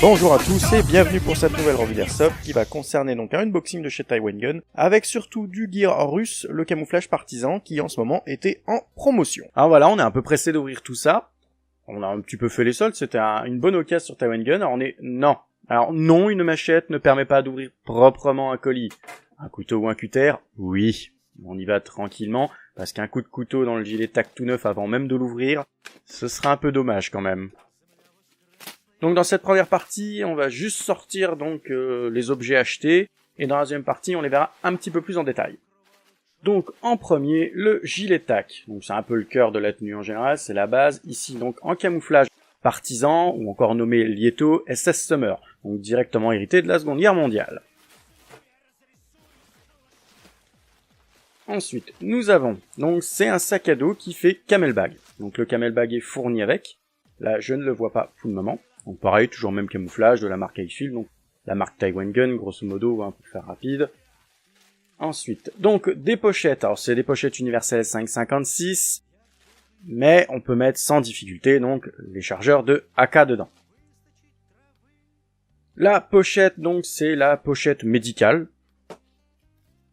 Bonjour à tous et bienvenue pour cette nouvelle revue d'Airsoft qui va concerner donc un unboxing de chez Taiwan Gun avec surtout du gear russe, le camouflage partisan qui en ce moment était en promotion. Alors voilà, on est un peu pressé d'ouvrir tout ça. On a un petit peu fait les soldes, c'était une bonne occasion sur Taiwan Gun. Alors non, une machette ne permet pas d'ouvrir proprement un colis. Un couteau ou un cutter, oui. On y va tranquillement, parce qu'un coup de couteau dans le gilet tac tout neuf avant même de l'ouvrir, ce serait un peu dommage quand même. Donc dans cette première partie, on va juste sortir donc les objets achetés, et dans la deuxième partie, on les verra un petit peu plus en détail. Donc en premier, le gilet tac. Donc c'est un peu le cœur de la tenue en général, c'est la base. Ici donc en camouflage partisan, ou encore nommé Lieto SS Summer, donc directement hérité de la Seconde Guerre mondiale. Ensuite, nous avons, donc c'est un sac à dos qui fait camelbag. Donc le camelbag est fourni avec. Là, je ne le vois pas pour le moment. Donc pareil, toujours même camouflage de la marque Highfield, donc la marque Taiwan Gun, grosso modo, hein, pour faire rapide. Ensuite, donc des pochettes. Alors c'est des pochettes universelles 5,56, mais on peut mettre sans difficulté donc les chargeurs de AK dedans. La pochette, donc c'est la pochette médicale.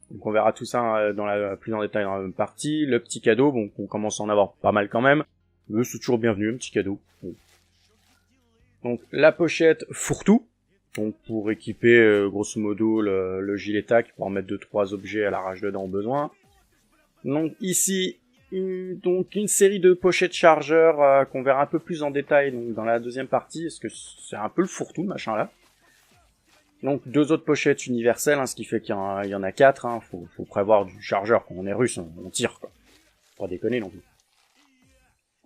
Donc on verra tout ça plus en détail dans la même partie. Le petit cadeau, bon, on commence à en avoir pas mal quand même, mais c'est toujours bienvenu, un petit cadeau. Bon. Donc la pochette fourre-tout, donc pour équiper grosso modo le gilet tac, pour en mettre 2-3 objets à l'arrache dedans au besoin. Donc ici, donc une série de pochettes chargeurs qu'on verra un peu plus en détail donc, dans la deuxième partie, parce que c'est un peu le fourre-tout le machin là. Donc 2 autres pochettes universelles, hein, ce qui fait qu'il y en a 4, hein, faut prévoir du chargeur, quand on est russe, on tire quoi. Pas déconner non plus.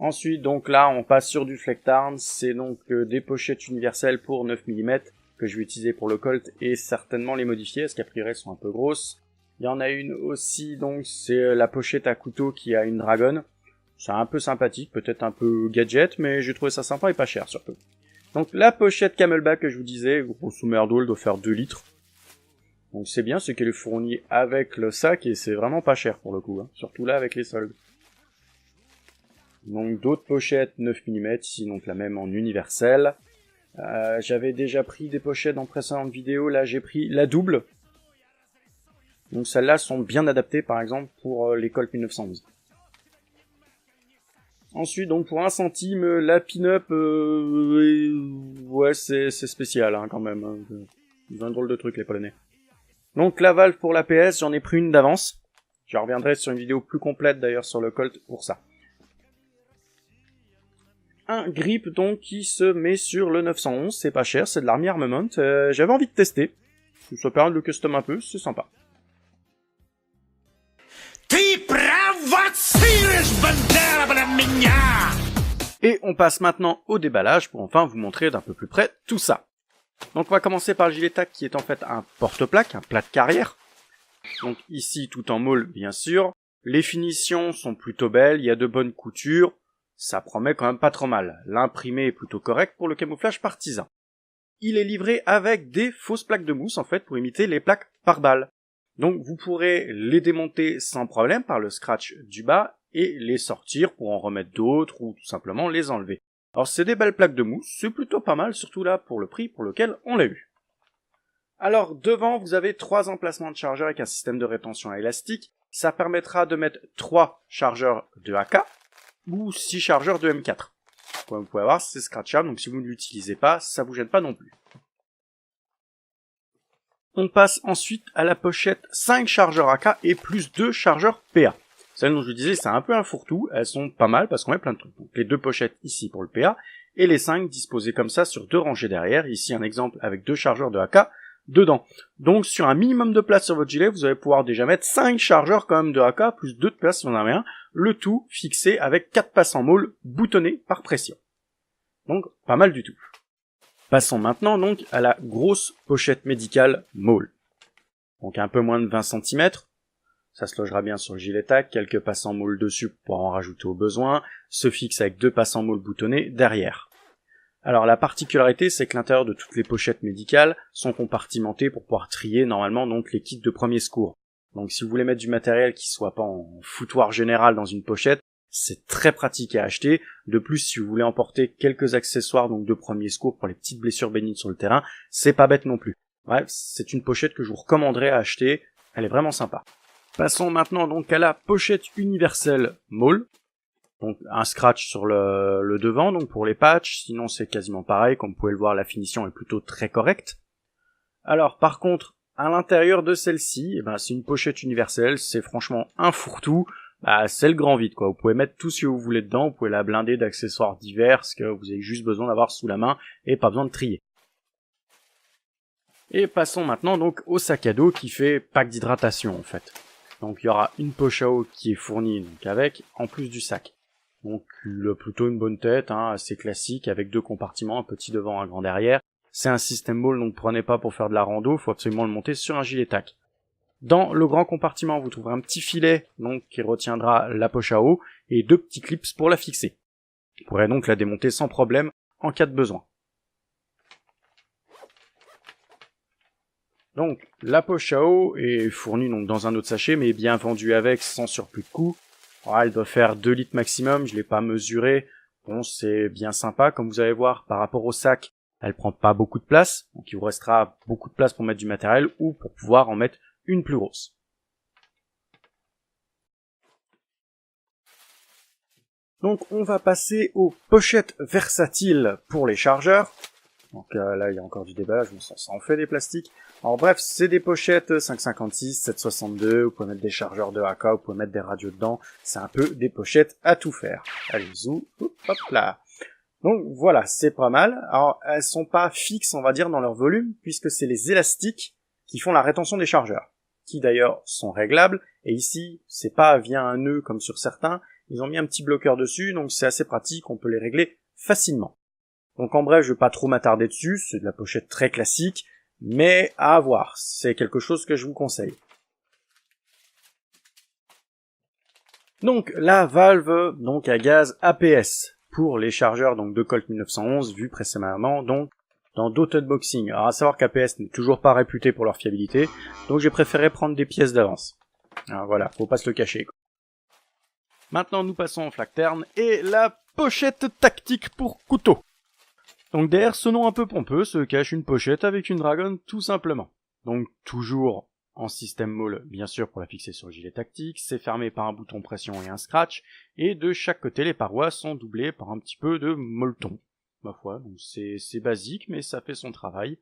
Ensuite, donc là, on passe sur du Flectarn, c'est donc des pochettes universelles pour 9 mm, que je vais utiliser pour le Colt, et certainement les modifier, parce qu'a priori elles sont un peu grosses. Il y en a une aussi, donc c'est la pochette à couteau qui a une Dragon. C'est un peu sympathique, peut-être un peu gadget, mais j'ai trouvé ça sympa et pas cher surtout. Donc la pochette camelback que je vous disais, grosso merdo, elle doit faire 2 litres. Donc c'est bien, c'est qu'elle est fournie avec le sac et c'est vraiment pas cher pour le coup, hein. Surtout là avec les soldes. Donc d'autres pochettes 9 mm, ici donc la même en universel. J'avais déjà pris des pochettes dans précédentes vidéos, là j'ai pris la double. Donc celles-là sont bien adaptées par exemple pour les Colt 1911. Ensuite, donc pour 1 centime, la pin-up, ouais, c'est spécial hein, quand même. Hein. Ils ont un drôle de truc les Polonais. Donc la valve pour l'APS, j'en ai pris une d'avance. Je reviendrai sur une vidéo plus complète d'ailleurs sur le Colt pour ça. Un grip donc qui se met sur le 911, c'est pas cher, c'est de l'Army Armament. J'avais envie de tester. Ça permet de le custom un peu, c'est sympa. Et on passe maintenant au déballage pour enfin vous montrer d'un peu plus près tout ça. Donc on va commencer par le gilet tac qui est en fait un porte-plaque, un plat de carrière. Donc ici tout en môle bien sûr. Les finitions sont plutôt belles, il y a de bonnes coutures. Ça promet quand même pas trop mal. L'imprimé est plutôt correct pour le camouflage partisan. Il est livré avec des fausses plaques de mousse en fait pour imiter les plaques par balle. Donc vous pourrez les démonter sans problème par le scratch du bas et les sortir pour en remettre d'autres ou tout simplement les enlever. Alors c'est des belles plaques de mousse, c'est plutôt pas mal, surtout là pour le prix pour lequel on l'a eu. Alors devant vous avez 3 emplacements de chargeurs avec un système de rétention à élastique. Ça permettra de mettre 3 chargeurs de AK ou 6 chargeurs de M4. Comme vous pouvez voir c'est scratchable, donc si vous ne l'utilisez pas, ça vous gêne pas non plus. On passe ensuite à la pochette 5 chargeurs AK et plus 2 chargeurs PA. Celles dont je vous disais, c'est un peu un fourre-tout, elles sont pas mal parce qu'on met plein de trucs. Donc les 2 pochettes ici pour le PA, et les 5 disposées comme ça sur 2 rangées derrière. Ici un exemple avec 2 chargeurs de AK dedans. Donc sur un minimum de place sur votre gilet, vous allez pouvoir déjà mettre 5 chargeurs quand même de AK, plus 2 de place si on en a un, le tout fixé avec 4 passes en môle boutonnés par pression. Donc pas mal du tout. Passons maintenant donc à la grosse pochette médicale môle. Donc un peu moins de 20 cm, ça se logera bien sur le gilet tac, quelques passes en môle dessus pour en rajouter au besoin, se fixe avec 2 passes en môle boutonnés derrière. Alors la particularité c'est que l'intérieur de toutes les pochettes médicales sont compartimentées pour pouvoir trier normalement donc les kits de premier secours. Donc si vous voulez mettre du matériel qui soit pas en foutoir général dans une pochette, c'est très pratique à acheter. De plus, si vous voulez emporter quelques accessoires donc de premiers secours pour les petites blessures bénignes sur le terrain, c'est pas bête non plus. Bref, c'est une pochette que je vous recommanderais à acheter, elle est vraiment sympa. Passons maintenant donc à la pochette universelle Maul. Donc un scratch sur le devant donc pour les patchs, sinon c'est quasiment pareil, comme vous pouvez le voir la finition est plutôt très correcte. Alors par contre, à l'intérieur de celle-ci, c'est une pochette universelle, c'est franchement un fourre-tout, c'est le grand vide quoi, vous pouvez mettre tout ce que vous voulez dedans, vous pouvez la blinder d'accessoires divers que vous avez juste besoin d'avoir sous la main et pas besoin de trier. Et passons maintenant donc au sac à dos qui fait pack d'hydratation en fait. Donc il y aura une poche à eau qui est fournie donc avec, en plus du sac. Donc plutôt une bonne tête, assez classique, avec 2 compartiments, un petit devant, un grand derrière. C'est un système Maul, donc prenez pas pour faire de la rando, faut absolument le monter sur un gilet tac. Dans le grand compartiment, vous trouverez un petit filet donc qui retiendra la poche à eau et 2 petits clips pour la fixer. Vous pourrez donc la démonter sans problème en cas de besoin. Donc la poche à eau est fournie donc dans un autre sachet, mais bien vendue avec, sans surplus de coût. Elle doit faire 2 litres maximum, je l'ai pas mesuré. Bon, c'est bien sympa, comme vous allez voir, par rapport au sac, elle prend pas beaucoup de place, donc il vous restera beaucoup de place pour mettre du matériel ou pour pouvoir en mettre une plus grosse. Donc on va passer aux pochettes versatiles pour les chargeurs. Donc là il y a encore du déballage, mais ça en fait des plastiques. Alors bref, c'est des pochettes 5,56, 7,62, vous pouvez mettre des chargeurs de AK, vous pouvez mettre des radios dedans, c'est un peu des pochettes à tout faire. Allez, zoom, hop là. Donc voilà, c'est pas mal. Alors elles sont pas fixes, on va dire, dans leur volume, puisque c'est les élastiques qui font la rétention des chargeurs, qui d'ailleurs sont réglables, et ici, c'est pas via un nœud comme sur certains, ils ont mis un petit bloqueur dessus, donc c'est assez pratique, on peut les régler facilement. Donc en bref, je vais pas trop m'attarder dessus, c'est de la pochette très classique, mais à voir, c'est quelque chose que je vous conseille. Donc la valve donc à gaz APS pour les chargeurs donc de Colt 1911 vu précédemment donc dans d'autres unboxings. Alors à savoir qu'APS n'est toujours pas réputé pour leur fiabilité, donc j'ai préféré prendre des pièces d'avance. Alors voilà, faut pas se le cacher quoi. Maintenant nous passons au Flactern et la pochette tactique pour couteau. Donc derrière ce nom un peu pompeux se cache une pochette avec une dragonne tout simplement. Donc toujours en système Maul, bien sûr pour la fixer sur le gilet tactique, c'est fermé par un bouton pression et un scratch, et de chaque côté les parois sont doublées par un petit peu de molleton. Ma foi, donc c'est basique mais ça fait son travail.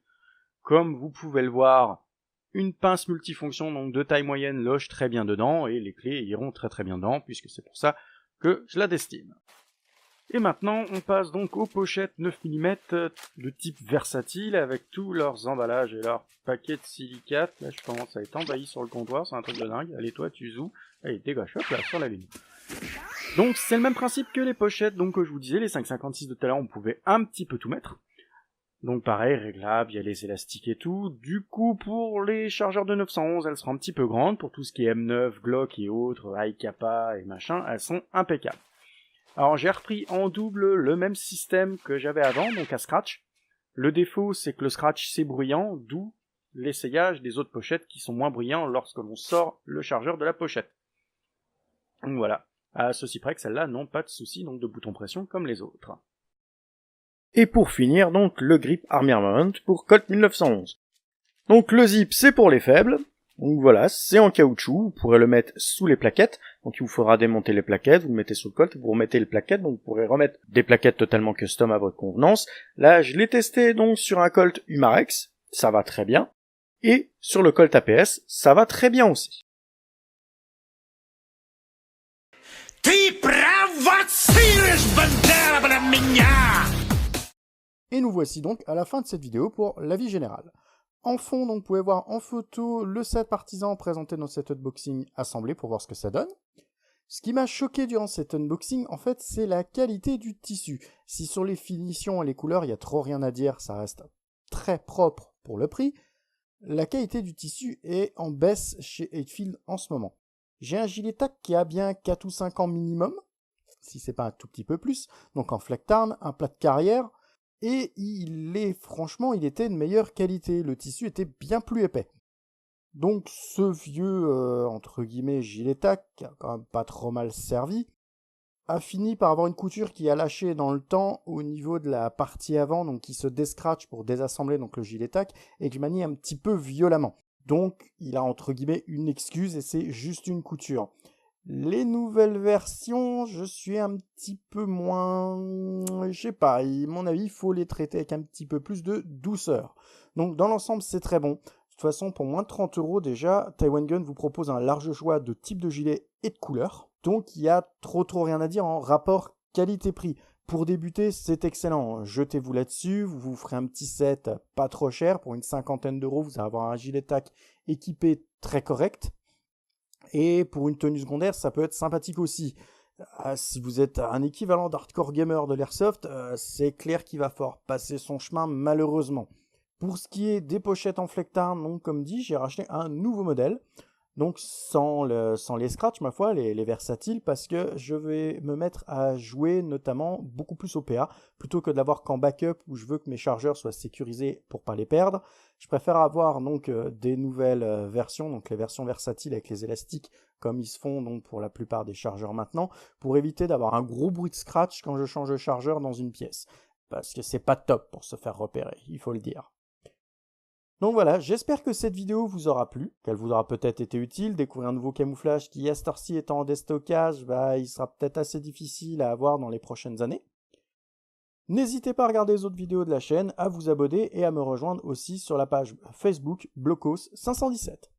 Comme vous pouvez le voir, une pince multifonction donc de taille moyenne loge très bien dedans, et les clés iront très bien dedans, puisque c'est pour ça que je la destine. Et maintenant, on passe donc aux pochettes 9 mm de type versatile avec tous leurs emballages et leurs paquets de silicate. Là, je commence à être envahi sur le comptoir, c'est un truc de dingue. Allez, toi, tu zoomes. Allez, dégage, hop là, sur la ligne. Donc, c'est le même principe que les pochettes, donc, que je vous disais, les 5,56 de tout à l'heure, on pouvait un petit peu tout mettre. Donc, pareil, réglable, il y a les élastiques et tout. Du coup, pour les chargeurs de 911, elles seront un petit peu grandes. Pour tout ce qui est M9, Glock et autres, Kappa et machin, elles sont impeccables. Alors j'ai repris en double le même système que j'avais avant, donc à scratch. Le défaut c'est que le scratch c'est bruyant, d'où l'essayage des autres pochettes qui sont moins bruyants lorsque l'on sort le chargeur de la pochette. Donc voilà, à ceci près que celles-là n'ont pas de souci donc de bouton pression comme les autres. Et pour finir donc le grip Armament pour Colt 1911. Donc le zip c'est pour les faibles. Donc voilà, c'est en caoutchouc, vous pourrez le mettre sous les plaquettes, donc il vous faudra démonter les plaquettes, vous le mettez sous le Colt, vous remettez les plaquettes, donc vous pourrez remettre des plaquettes totalement custom à votre convenance. Là, je l'ai testé donc sur un Colt Humarex, ça va très bien, et sur le Colt APS, ça va très bien aussi. Et nous voici donc à la fin de cette vidéo pour l'avis général. En fond, donc, vous pouvez voir en photo le set partisan présenté dans cet unboxing assemblé pour voir ce que ça donne. Ce qui m'a choqué durant cet unboxing, en fait, c'est la qualité du tissu. Si sur les finitions et les couleurs, il y a trop rien à dire, ça reste très propre pour le prix, la qualité du tissu est en baisse chez Eightfield en ce moment. J'ai un gilet tac qui a bien 4 ou 5 ans minimum, si c'est pas un tout petit peu plus, donc en Flactern, un plat de carrière, et franchement, il était de meilleure qualité. Le tissu était bien plus épais. Donc ce vieux, entre guillemets, gilet tac, qui a quand même pas trop mal servi, a fini par avoir une couture qui a lâché dans le temps au niveau de la partie avant, donc qui se déscratch pour désassembler donc le gilet tac, et que je manie un petit peu violemment. Donc il a entre guillemets une excuse et c'est juste une couture. Les nouvelles versions, je suis un petit peu moins... Je sais pas, à mon avis, il faut les traiter avec un petit peu plus de douceur. Donc dans l'ensemble, c'est très bon. De toute façon, pour moins de 30 € déjà, Taiwan Gun vous propose un large choix de types de gilets et de couleurs. Donc il y a trop rien à dire en rapport qualité-prix. Pour débuter, c'est excellent. Jetez-vous là-dessus, vous vous ferez un petit set pas trop cher. Pour une cinquantaine d'euros, vous allez avoir un gilet tac équipé très correct. Et pour une tenue secondaire, ça peut être sympathique aussi. Si vous êtes un équivalent d'hardcore gamer de l'airsoft, c'est clair qu'il va falloir passer son chemin malheureusement. Pour ce qui est des pochettes en flectard, donc comme dit, j'ai racheté un nouveau modèle. Donc sans les scratchs, ma foi, les versatiles, parce que je vais me mettre à jouer notamment beaucoup plus au PA, plutôt que de l'avoir qu'en backup où je veux que mes chargeurs soient sécurisés pour pas les perdre. Je préfère avoir donc des nouvelles versions, donc les versions versatiles avec les élastiques, comme ils se font donc pour la plupart des chargeurs maintenant, pour éviter d'avoir un gros bruit de scratch quand je change de chargeur dans une pièce. Parce que c'est pas top pour se faire repérer, il faut le dire. Donc voilà, j'espère que cette vidéo vous aura plu, qu'elle vous aura peut-être été utile, découvrir un nouveau camouflage qui, à cette heure-ci étant en déstockage, il sera peut-être assez difficile à avoir dans les prochaines années. N'hésitez pas à regarder les autres vidéos de la chaîne, à vous abonner et à me rejoindre aussi sur la page Facebook Blocos 517.